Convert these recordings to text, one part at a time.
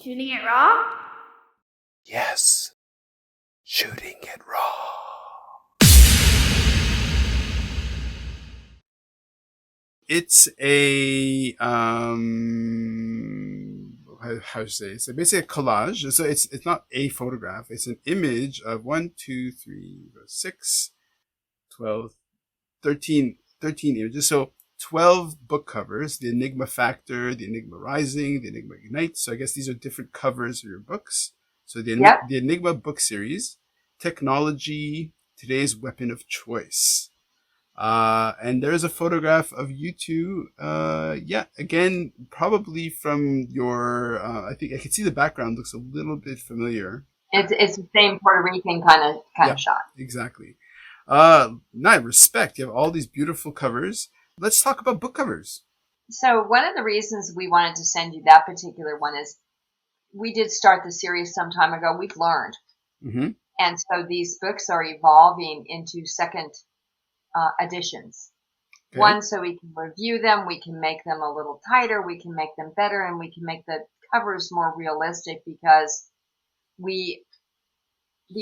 Shooting it raw? Yes. Shooting it raw. It's a how to say it? So basically a collage. So it's not a photograph. It's an image of 1, 2, 3, 6, 12, 13 images. So 12 book covers, the Enigma Factor, the Enigma Rising, the Enigma Ignite. So I guess these are different covers of your books. So the Enigma book series, Technology, Today's Weapon of Choice. And there's a photograph of you two. Again, probably from your, I think I can see the background looks a little bit familiar. It's the same Puerto Rican kind of shot. Exactly. Respect. You have all these beautiful covers. Let's talk about book covers. So one of the reasons we wanted to send you that particular one is we did start the series some time ago. We've learned. Mm-hmm. And so these books are evolving into second editions. Okay. One, so we can review them, we can make them a little tighter, we can make them better, and we can make the covers more realistic because the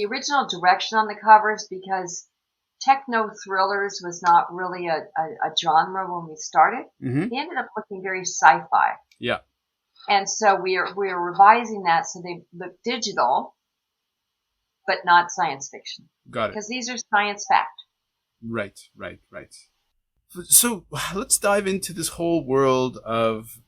original direction on the covers, because techno thrillers was not really a genre when we started. Mm-hmm. They ended up looking very sci-fi. Yeah. And so we're revising that so they look digital, but not science fiction. Got it. Because these are science fact. Right. So let's dive into this whole world of,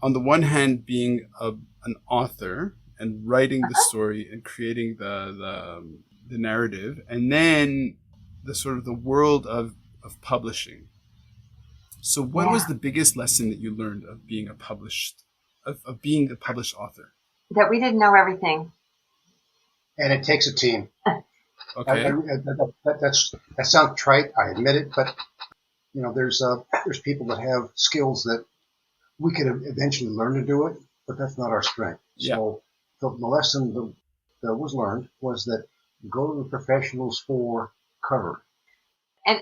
on the one hand, being an author and writing the story and creating the narrative, and then the sort of the world of publishing. So what was the biggest lesson that you learned of being a published author? That we didn't know everything. And it takes a team. Okay. That sounds trite, I admit it, but there's people that have skills that we could eventually learn to do it, but that's not our strength. Yeah. So the lesson that was learned was that go to the professionals for cover. And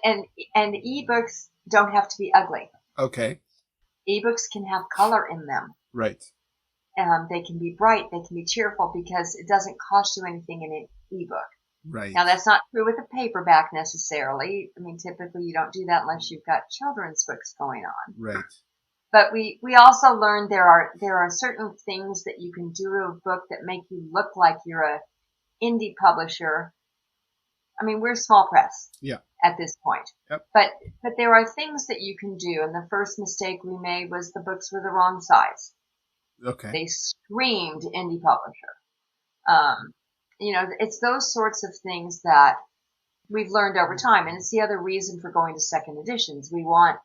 ebooks don't have to be ugly. Okay. Ebooks can have color in them. Right. They can be bright, they can be cheerful, because it doesn't cost you anything in an ebook. Right. Now, that's not true with a paperback necessarily. I mean, typically you don't do that unless you've got children's books going on. Right. But we also learned there are certain things that you can do to a book that make you look like you're a indie publisher. I mean, we're small press. Yeah. At this point. Yep. But there are things that you can do, and the first mistake we made was the books were the wrong size. Okay. They screamed indie publisher. It's those sorts of things that we've learned over time, and it's the other reason for going to second editions. We want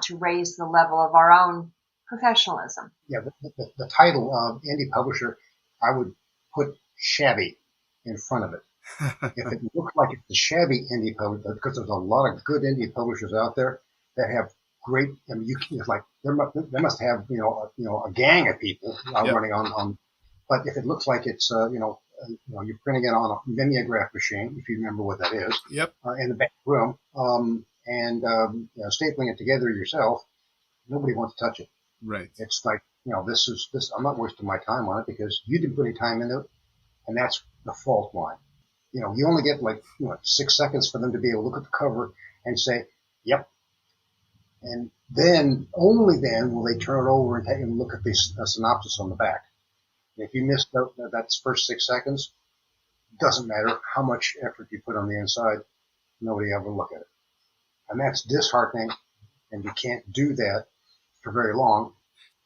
to raise the level of our own professionalism. Yeah, the title of indie publisher, I would put shabby in front of it. If it looks like it's a shabby indie publisher, because there's a lot of good indie publishers out there that have great. I mean, they must have a gang of people running on. But if it looks like it's you're printing it on a mimeograph machine, if you remember what that is. Yep. In the back room, and stapling it together yourself, nobody wants to touch it. Right. It's like this. I'm not wasting my time on it because you didn't put any time into it, and that's the fault line. You only get 6 seconds for them to be able to look at the cover and say, "Yep." And then, only then, will they turn it over and take and look at the synopsis on the back. If you missed that first 6 seconds, doesn't matter how much effort you put on the inside, nobody ever look at it. And that's disheartening, and you can't do that for very long.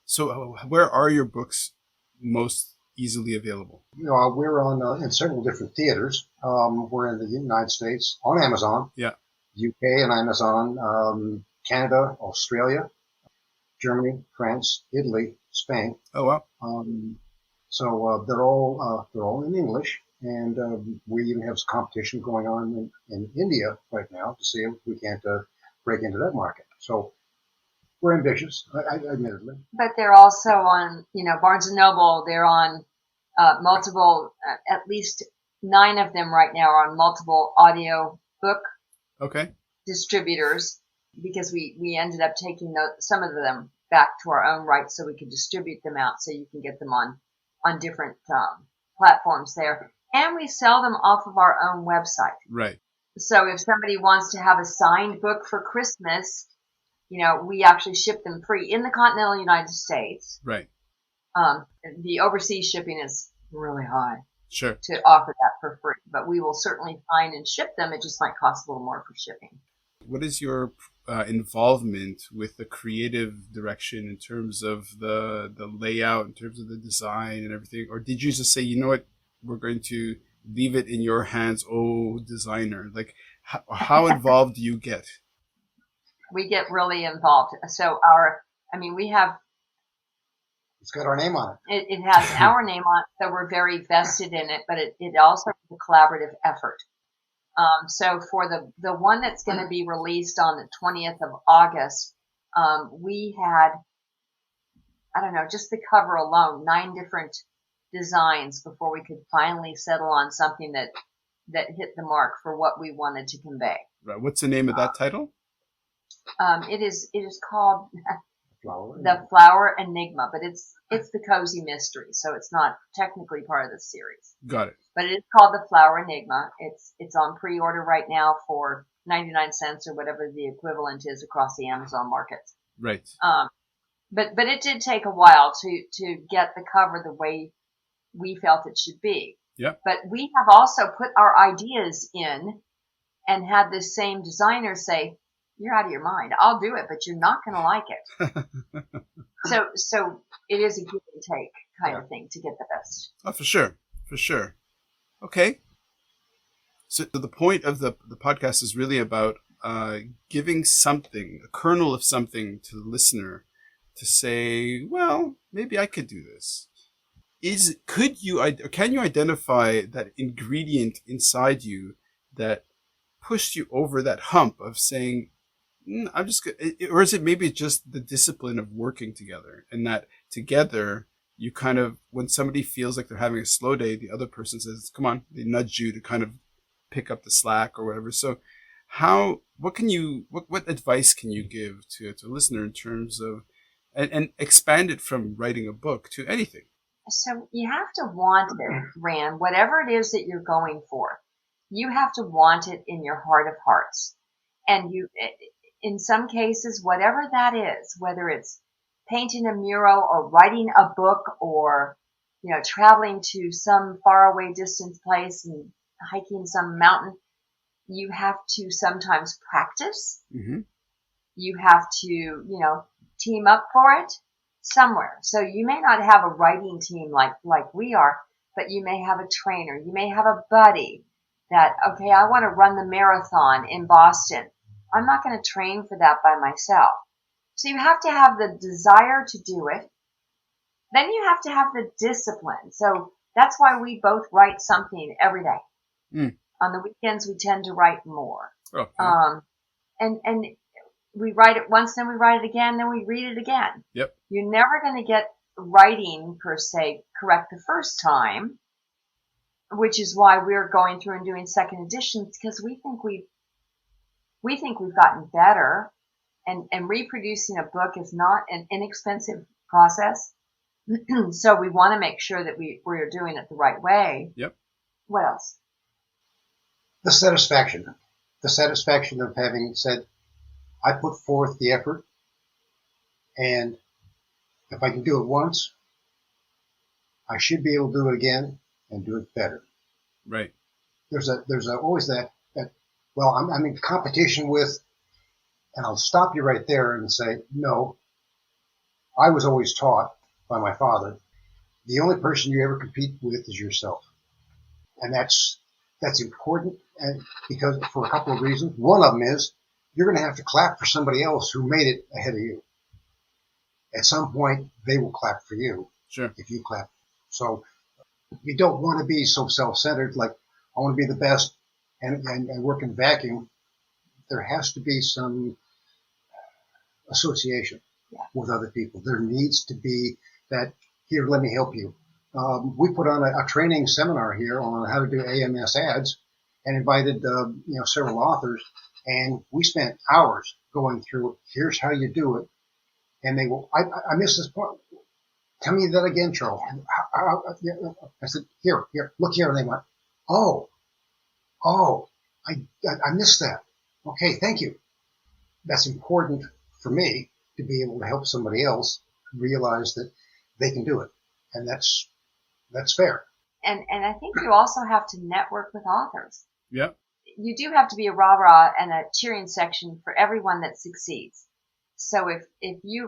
So where are your books most easily available? We're on in several different theaters. We're in the United States on Amazon. Yeah. UK and Amazon, Canada, Australia, Germany, France, Italy, Spain. Oh wow. So they're all in English, and we even have some competition going on in India right now to see if we can't break into that market. So we're ambitious, admittedly. But they're also on, Barnes and Noble. They're on multiple, at least 9 of them right now are on multiple audio book distributors, because we ended up taking some of them back to our own rights so we can distribute them out so you can get them on different platforms there. And we sell them off of our own website. Right. So if somebody wants to have a signed book for Christmas, we actually ship them free in the continental United States. Right. The overseas shipping is really high. Sure. To offer that for free, but we will certainly find and ship them. It just might cost a little more for shipping. What is your involvement with the creative direction in terms of the layout, in terms of the design and everything? Or did you just say, you know what, we're going to leave it in your hands, oh designer? Like, how involved do you get? We get really involved. So we have. It's got our name on it. It has our name on it, so we're very vested in it, but it also is a collaborative effort. So for the one that's going to be released on the 20th of August, we had, I don't know, just the cover alone, 9 different designs before we could finally settle on something that hit the mark for what we wanted to convey. Right. What's the name of that title? It is called Flower. The Flower Enigma, but it's the cozy mystery, so it's not technically part of the series. Got it. But it is called The Flower Enigma. It's on pre-order right now for 99 cents or whatever the equivalent is across the Amazon market. Right. But it did take a while to get the cover the way we felt it should be. Yeah. But we have also put our ideas in and had this same designer say, "You're out of your mind. I'll do it, but you're not going to like it." So it is a give and take kind of thing to get the best. Oh, for sure. For sure. Okay. So the point of the podcast is really about giving something, a kernel of something to the listener to say, well, maybe I could do this. Can you identify that ingredient inside you that pushed you over that hump of saying, I'm just good, or is it maybe just the discipline of working together, and that together you kind of, when somebody feels like they're having a slow day, the other person says, come on, they nudge you to kind of pick up the slack or whatever. So what advice can you give to a listener in terms of, and expand it from writing a book to anything? So you have to want it, Rand, whatever it is that you're going for. You have to want it in your heart of hearts. And in some cases, whatever that is, whether it's painting a mural or writing a book or, traveling to some faraway distant place and hiking some mountain, you have to sometimes practice. Mm-hmm. You have to, team up for it somewhere. So you may not have a writing team like we are, but you may have a trainer. You may have a buddy that, okay, I want to run the marathon in Boston. I'm not going to train for that by myself. So you have to have the desire to do it. Then you have to have the discipline. So that's why we both write something every day. Mm. On the weekends, we tend to write more. Okay. And we write it once, then we write it again, then we read it again. Yep. You're never going to get writing, per se, correct the first time, which is why we're going through and doing second editions, because we think we've gotten better, and reproducing a book is not an inexpensive process. So we want to make sure that we're doing it the right way. Yep. What else? The satisfaction of having said, I put forth the effort, and if I can do it once, I should be able to do it again and do it better. Right. There's always that, well, I'm in competition with, and I'll stop you right there and say, no, I was always taught by my father, the only person you ever compete with is yourself. And that's important, and because for a couple of reasons. One of them is you're going to have to clap for somebody else who made it ahead of you. At some point, they will clap for you. Sure. If you clap. So you don't want to be so self-centered, like I want to be the best and work in vacuum. There has to be some association with other people. There needs to be that, here, let me help you. We put on a training seminar here on how to do AMS ads and invited several authors, and we spent hours going through, here's how you do it. and they will, I missed this part. Tell me that again, Charles. I said, here, look here. And they went, oh, I missed that. Okay, thank you. That's important for me to be able to help somebody else realize that they can do it. And that's fair. And I think you also have to network with authors. Yep. You do have to be a rah-rah and a cheering section for everyone that succeeds. So if you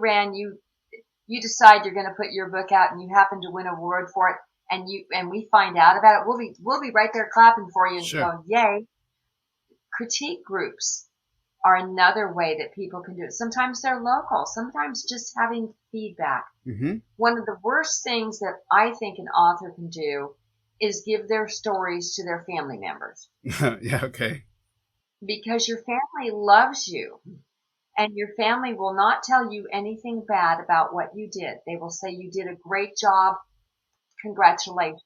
decide you're going to put your book out and you happen to win an award for it, and we find out about it, we'll be right there clapping for you and Sure. going, yay. Critique groups are another way that people can do it. Sometimes they're local. Sometimes just having feedback. Mm-hmm. One of the worst things that I think an author can do is give their stories to their family members. Yeah, okay. Because your family loves you, and your family will not tell you anything bad about what you did. They will say you did a great job. Congratulations.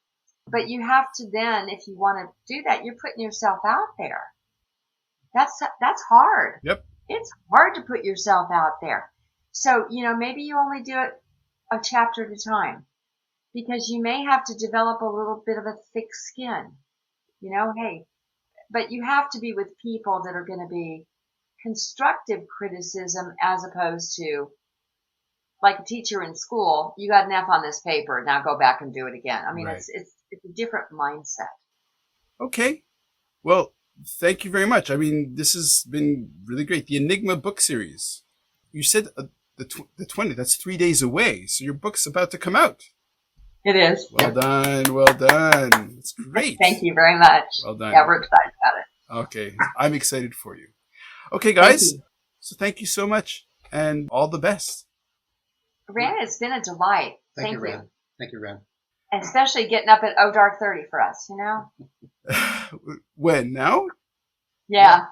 But you have to then, if you want to do that, you're putting yourself out there. That's hard. Yep. It's hard to put yourself out there. So, maybe you only do it a chapter at a time, because you may have to develop a little bit of a thick skin, hey, but you have to be with people that are going to be constructive criticism as opposed to like a teacher in school. You got an F on this paper. Now go back and do it again. I mean, Right. it's a different mindset. Okay. Well, thank you very much. I mean, this has been really great. The Enigma book series. You said the 20th. That's 3 days away. So your book's about to come out. It is. Well done. Well done. It's great. Thank you very much. Well done. Yeah, we're excited about it. Okay. I'm excited for you. Okay, guys. So thank you so much and all the best. Rand, it's been a delight. Thank you, Rand. Thank you, Rand. Especially getting up at dark 30 for us, When? Now? Yeah.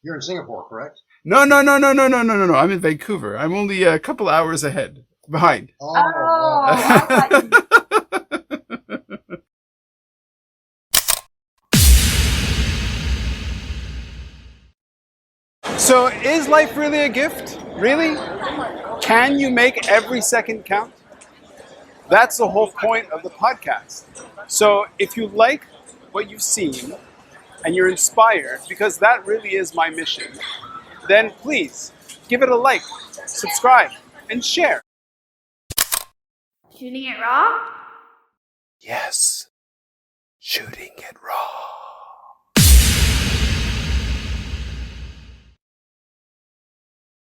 You're in Singapore, correct? No. I'm in Vancouver. I'm only a couple hours behind. I thought you... So is life really a gift? Really? Can you make every second count? That's the whole point of the podcast. So if you like what you've seen and you're inspired, because that really is my mission, then please give it a like, subscribe, and share. Shooting it raw? Yes, shooting it raw.